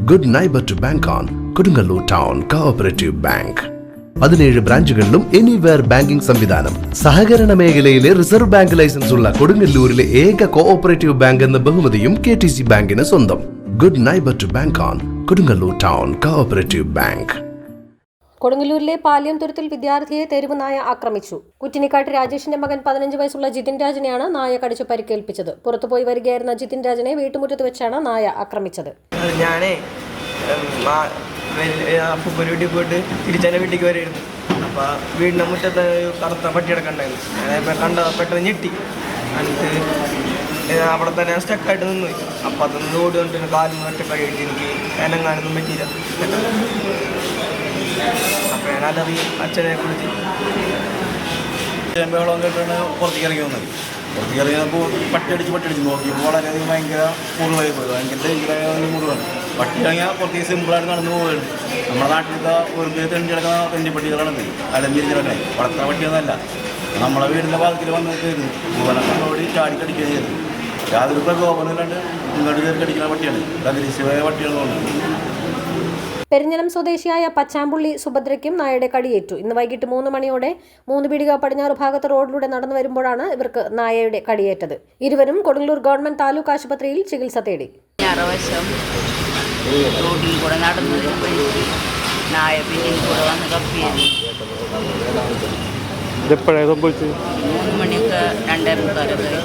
Good neighbor to bank on. Kodungalur Town Cooperative Bank. 17 ബ്രാഞ്ചുകളിലും anywhere banking സംവിധാനം. സഹകരണ മേഖലയിലെ റിസർവ് ബാങ്ക് ലൈസൻസ് ഉള്ള കൊടുങ്ങല്ലൂരിലെ ഏക കോഓപ്പറേറ്റീവ് ബാങ്ക് എന്ന ബഹുമതിയും KTC ബാങ്കിന് സ്വന്തം. Good neighbor to bank on. Kodungalur Town Cooperative Bank. കൊടുങ്ങല്ലൂരിലെ പാല്യംതുരുത്തിൽ വിദ്യാർത്ഥിയെ തെരുവ് നായ ആക്രമിച്ചു. കുറ്റിനിക്കാട്ട് രാജേഷിന്റെ മകൻ 15 വയസ്സുള്ള ജിതിൻ രാജിനെയാണ് നായ കടിച്ചു പരിക്കേൽപ്പിച്ചത്. പുറത്തുപോയി വരികയായിരുന്ന ജിതിൻ രാജിനെ വീട്ടുമുറ്റത്ത് വെച്ചാണ് നായ ആക്രമിച്ചത്. വീട്ടിൽ പോയിട്ട് തിരിച്ചെൻ്റെ വീട്ടിലേക്ക് വരെയായിരുന്നു. അപ്പോൾ വീടിൻ്റെ മുറ്റത്ത് കറുത്ത പട്ടിയടക്കം ഉണ്ടായിരുന്നു. ഞാൻ കണ്ട പെട്ടെന്ന് ഞെട്ടി. എന്നിട്ട് അവിടെ തന്നെ സ്റ്റക്കായിട്ട് നിന്ന് പോയി. അപ്പോൾ അതൊന്ന് ഓടി വന്നിട്ട് കാലും ഒറ്റക്കഴിയിട്ട് എനിക്ക് എനങ്ങാനൊന്നും പറ്റിയില്ല. അപ്പോൾ ഞാനതറി അച്ഛനെ കുറിച്ച് ബഹളം കേട്ടാണ് പുറത്തേക്ക് ഇറങ്ങി വന്നത്. പുറത്തേക്ക് ഇറങ്ങിയപ്പോൾ പട്ടിയടിച്ച് നോക്കിയപ്പോൾ വളരെയധികം ഭയങ്കര മുറിവായി പോയി. ഭയങ്കര ഡേഞ്ചറായ മുറിവാണ്. പട്ടി ഇറങ്ങിയാൽ പുറത്തേക്ക് സിമ്പിളായിട്ട് നടന്നു പോകുന്നുണ്ട്. നമ്മുടെ നാട്ടിലത്തെ വെറുതെ തെണ്ടി കിടക്കുന്ന തെണ്ടിപ്പട്ടികളാണത്. അലഞ്ഞിരി കിടക്കണേ വളർത്തുന്ന പട്ടിയൊന്നുമല്ല. നമ്മളെ വീടിൻ്റെ ഭാഗത്തിൽ വന്നിട്ടായിരുന്നു ഭൂവനോടി ചാടിക്കടിക്കുകയും ചെയ്തത്. യാതൊരു പ്രകോപനമില്ലാണ്ട് ഇങ്ങോട്ട് കയറി കടിക്കുന്ന പട്ടിയാണ്. അദൃശ്യമായ പട്ടിയാണ് തോന്നുന്നത്. പെരിഞ്ഞനം സ്വദേശിയായ പച്ചാമ്പുള്ളി സുഭദ്രയ്ക്കും നായയുടെ കടിയേറ്റു. ഇന്ന് വൈകിട്ട് 3 മണിയോടെ 3 പീടിക പടിഞ്ഞാറ് ഭാഗത്ത് റോഡിലൂടെ നടന്നു വരുമ്പോഴാണ് ഇവർക്ക് നായയുടെ കടിയേറ്റത്. ഇരുവരും കൊടുങ്ങല്ലൂർ ഗവൺമെന്റ് താലൂക്ക് ആശുപത്രിയിൽ ചികിത്സ തേടി. റോഡിൽ കൂടെ നടന്നു വരുമ്പോഴേക്ക് നായ പിന്നിൽ കൂടെ വന്ന് കപ്പിയത്. 3 മണിയൊക്കെ 2:45.